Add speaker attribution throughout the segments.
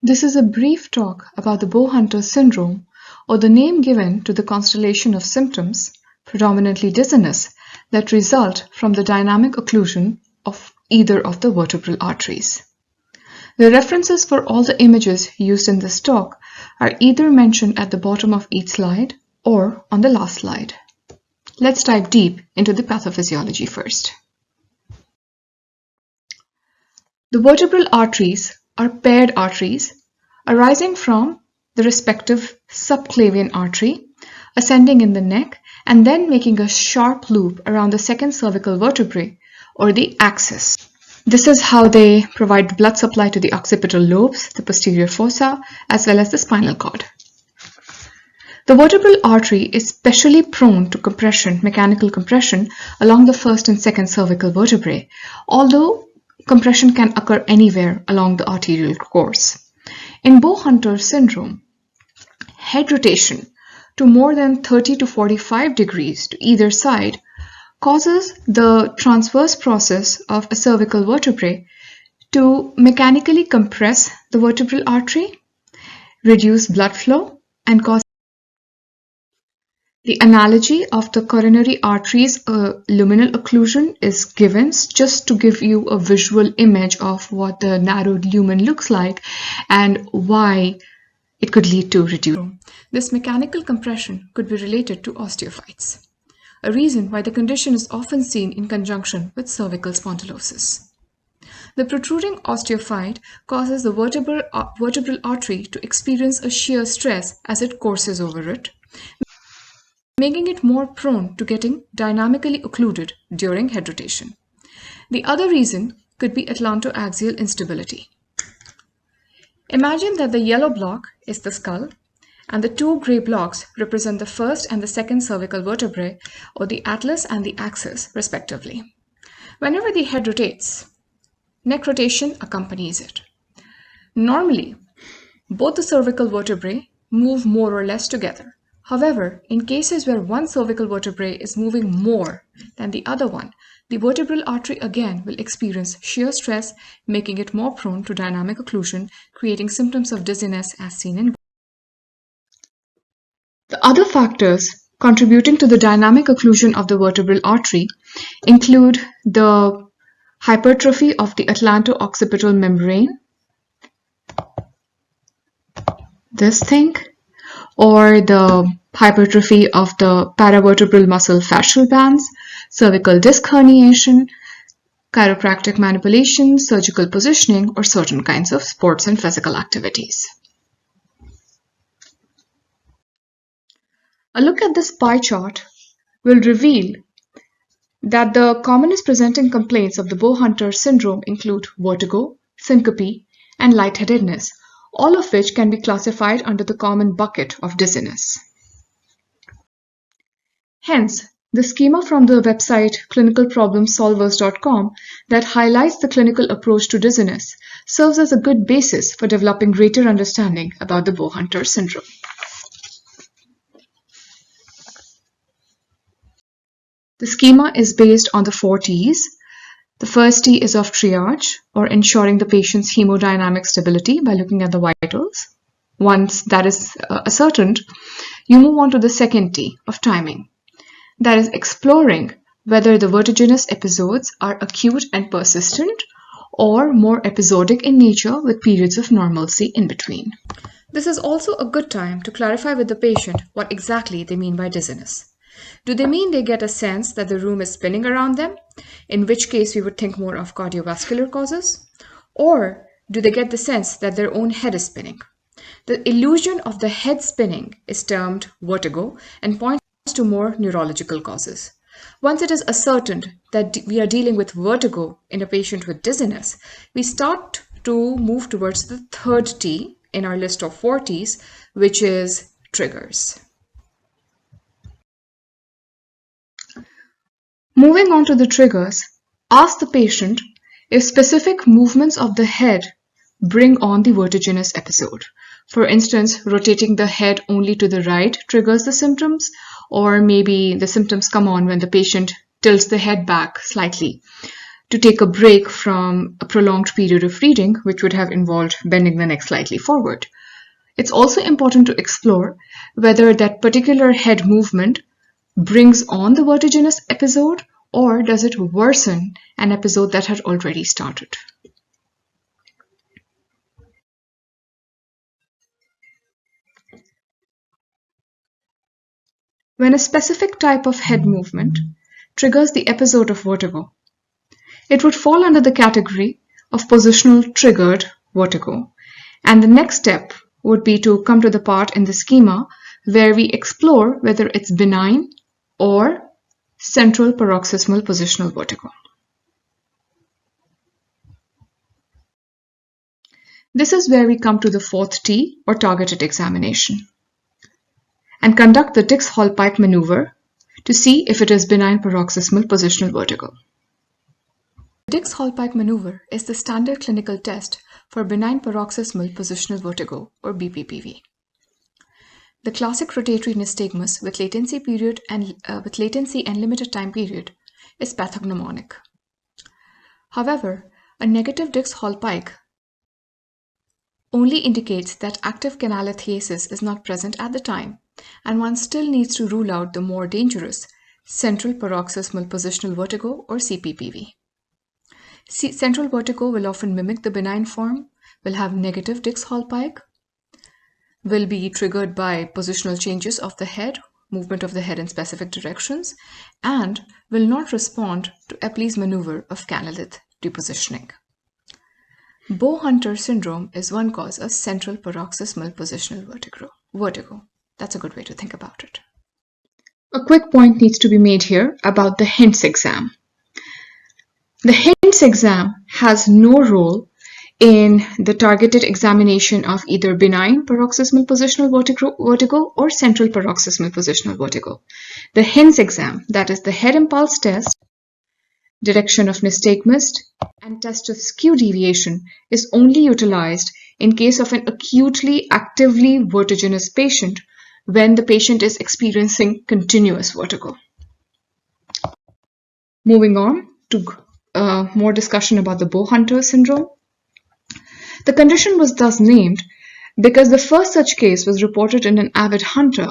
Speaker 1: This is a brief talk about the Bow-Hunter syndrome, or the name given to the constellation of symptoms, predominantly dizziness, that result from the dynamic occlusion of either of the vertebral arteries. The references for all the images used in this talk are either mentioned at the bottom of each slide or on the last slide. Let's dive deep into the pathophysiology first. The vertebral arteries are paired arteries arising from the respective subclavian artery, ascending in the neck and then making a sharp loop around the second cervical vertebrae, or the axis. This is how they provide blood supply to the occipital lobes, the posterior fossa, as well as the spinal cord. The vertebral artery is especially prone to compression, mechanical compression, along the first and second cervical vertebrae, although compression can occur anywhere along the arterial course. In Bow-Hunter syndrome, head rotation to more than 30 to 45 degrees to either side causes the transverse process of a cervical vertebrae to mechanically compress the vertebral artery, reduce blood flow, and cause. The analogy of the coronary artery's luminal occlusion is given just to give you a visual image of what the narrowed lumen looks like and why it could lead to reduced. This mechanical compression could be related to osteophytes, a reason why the condition is often seen in conjunction with cervical spondylosis. The protruding osteophyte causes the vertebral artery to experience a shear stress as it courses over it, making it more prone to getting dynamically occluded during head rotation. The other reason could be atlantoaxial instability. Imagine that the yellow block is the skull and the two gray blocks represent the first and the second cervical vertebrae, or the atlas and the axis, respectively. Whenever the head rotates, neck rotation accompanies it. Normally, both the cervical vertebrae move more or less together. However, in cases where one cervical vertebrae is moving more than the other one, the vertebral artery again will experience shear stress, making it more prone to dynamic occlusion, creating symptoms of dizziness as seen in. The other factors contributing to the dynamic occlusion of the vertebral artery include the hypertrophy of the atlanto-occipital membrane, this thing, or the hypertrophy of the paravertebral muscle fascial bands, cervical disc herniation, chiropractic manipulation, surgical positioning, or certain kinds of sports and physical activities. A look at this pie chart will reveal that the commonest presenting complaints of the Bow-Hunter syndrome include vertigo, syncope, and lightheadedness, all of which can be classified under the common bucket of dizziness. Hence, the schema from the website clinicalproblemsolvers.com that highlights the clinical approach to dizziness serves as a good basis for developing greater understanding about the Bow-Hunter syndrome. The schema is based on the 4 T's. The first T is of triage, or ensuring the patient's hemodynamic stability by looking at the vitals. Once that is ascertained, you move on to the second T of timing. That is exploring whether the vertiginous episodes are acute and persistent or more episodic in nature with periods of normalcy in between. This is also a good time to clarify with the patient what exactly they mean by dizziness. Do they mean they get a sense that the room is spinning around them, in which case we would think more of cardiovascular causes? Or do they get the sense that their own head is spinning? The illusion of the head spinning is termed vertigo and points to more neurological causes. Once it is ascertained that we are dealing with vertigo in a patient with dizziness, we start to move towards the third T in our list of 4 T's, which is triggers. Moving on to the triggers, ask the patient if specific movements of the head bring on the vertiginous episode. For instance, rotating the head only to the right triggers the symptoms, or maybe the symptoms come on when the patient tilts the head back slightly to take a break from a prolonged period of reading, which would have involved bending the neck slightly forward. It's also important to explore whether that particular head movement brings on the vertiginous episode, or does it worsen an episode that had already started. When a specific type of head movement triggers the episode of vertigo, it would fall under the category of positional triggered vertigo, and the next step would be to come to the part in the schema where we explore whether it's benign or central paroxysmal positional vertigo. This is where we come to the fourth T, or targeted examination, and conduct the Dix-Hallpike maneuver to see if it is benign paroxysmal positional vertigo. The Dix-Hallpike maneuver is the standard clinical test for benign paroxysmal positional vertigo, or BPPV. The classic rotatory nystagmus with latency and limited time period is pathognomonic. However, a negative Dix-Hallpike only indicates that active canalithiasis is not present at the time, and one still needs to rule out the more dangerous central paroxysmal positional vertigo, or CPPV. Central vertigo will often mimic the benign form, will have negative Dix-Hallpike, will be triggered by positional changes of the head, movement of the head in specific directions, and will not respond to Epley's maneuver of canalith depositioning. Bow-Hunter syndrome is one cause of central paroxysmal positional vertigo. That's a good way to think about it. A quick point needs to be made here about the HINTS exam. The HINTS exam has no role in the targeted examination of either benign paroxysmal positional vertigo or central paroxysmal positional vertigo. The HINTS exam, that is the head impulse test, direction of nystagmus, and test of skew deviation, is only utilized in case of an acutely actively vertiginous patient when the patient is experiencing continuous vertigo. Moving on to more discussion about the Bow-Hunter syndrome. The condition was thus named because the first such case was reported in an avid hunter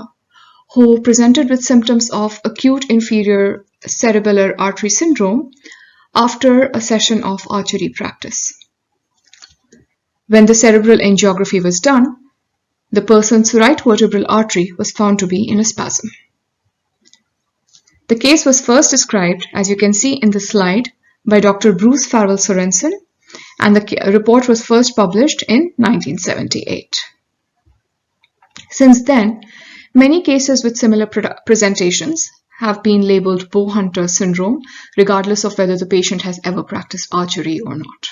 Speaker 1: who presented with symptoms of acute inferior cerebellar artery syndrome after a session of archery practice. When the cerebral angiography was done, the person's right vertebral artery was found to be in a spasm. The case was first described, as you can see in the slide, by Dr. Bruce Farrell Sorensen, and the report was first published in 1978. Since then, many cases with similar presentations have been labeled Bow-Hunter syndrome, regardless of whether the patient has ever practiced archery or not.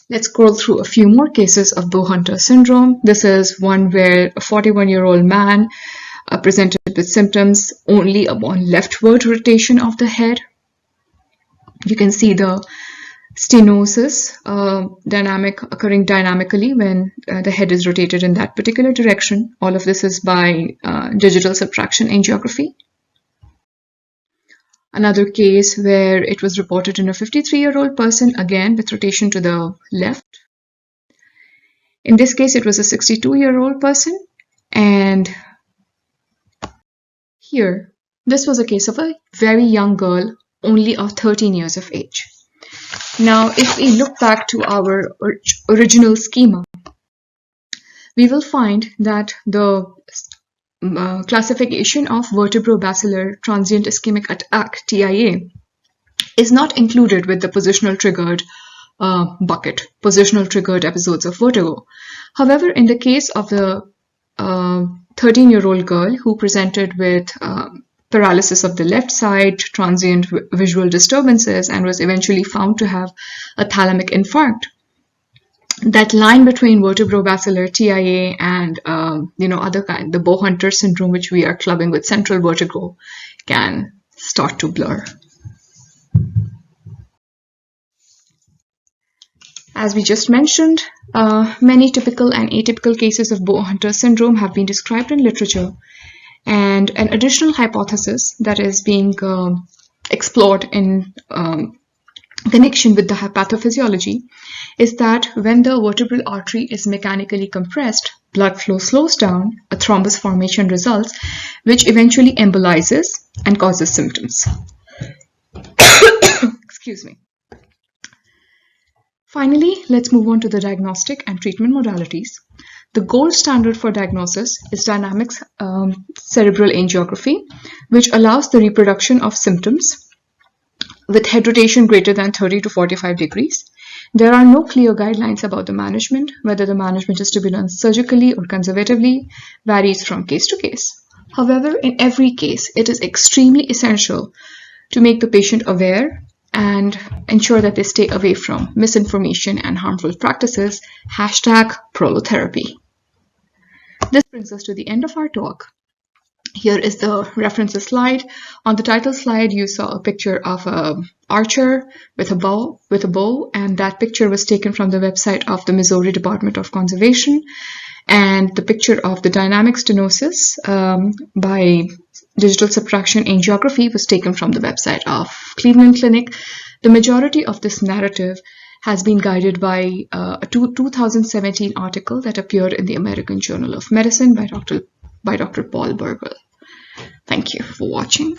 Speaker 1: Let's scroll through a few more cases of Bow-Hunter syndrome. This is one where a 41-year-old man presented with symptoms only upon leftward rotation of the head. You can see the stenosis occurring dynamically when the head is rotated in that particular direction. All of this is by digital subtraction angiography. Another case where it was reported in a 53-year-old person, again with rotation to the left. In this case, it was a 62-year-old person, and here, this was a case of a very young girl, only of 13 years of age. Now, if we look back to our original schema, we will find that the classification of vertebrobasilar transient ischemic attack, TIA, is not included with the positional triggered bucket, positional triggered episodes of vertigo. However, in the case of the 13-year-old girl who presented with paralysis of the left side, transient visual disturbances, and was eventually found to have a thalamic infarct, that line between vertebrobasilar TIA and other kind, the Bow-Hunter syndrome, which we are clubbing with central vertigo, can start to blur. As we just mentioned, many typical and atypical cases of Bow-Hunter syndrome have been described in literature, and an additional hypothesis that is being explored in connection with the pathophysiology is that when the vertebral artery is mechanically compressed, blood flow slows down, a thrombus formation results, which eventually embolizes and causes symptoms. Excuse me. Finally, let's move on to the diagnostic and treatment modalities. The gold standard for diagnosis is dynamic cerebral angiography, which allows the reproduction of symptoms with head rotation greater than 30 to 45 degrees. There are no clear guidelines about the management. Whether the management is to be done surgically or conservatively varies from case to case. However, in every case, it is extremely essential to make the patient aware and ensure that they stay away from misinformation and harmful practices, #prolotherapy. This brings us to the end of our talk. Here is the references slide. On the title slide, you saw a picture of an archer with a bow, and that picture was taken from the website of the Missouri Department of Conservation. And the picture of the dynamic stenosis by digital subtraction angiography was taken from the website of Cleveland Clinic. The majority of this narrative has been guided by a 2017 article that appeared in the American Journal of Medicine by Dr. Paul Burgel. Thank you for watching.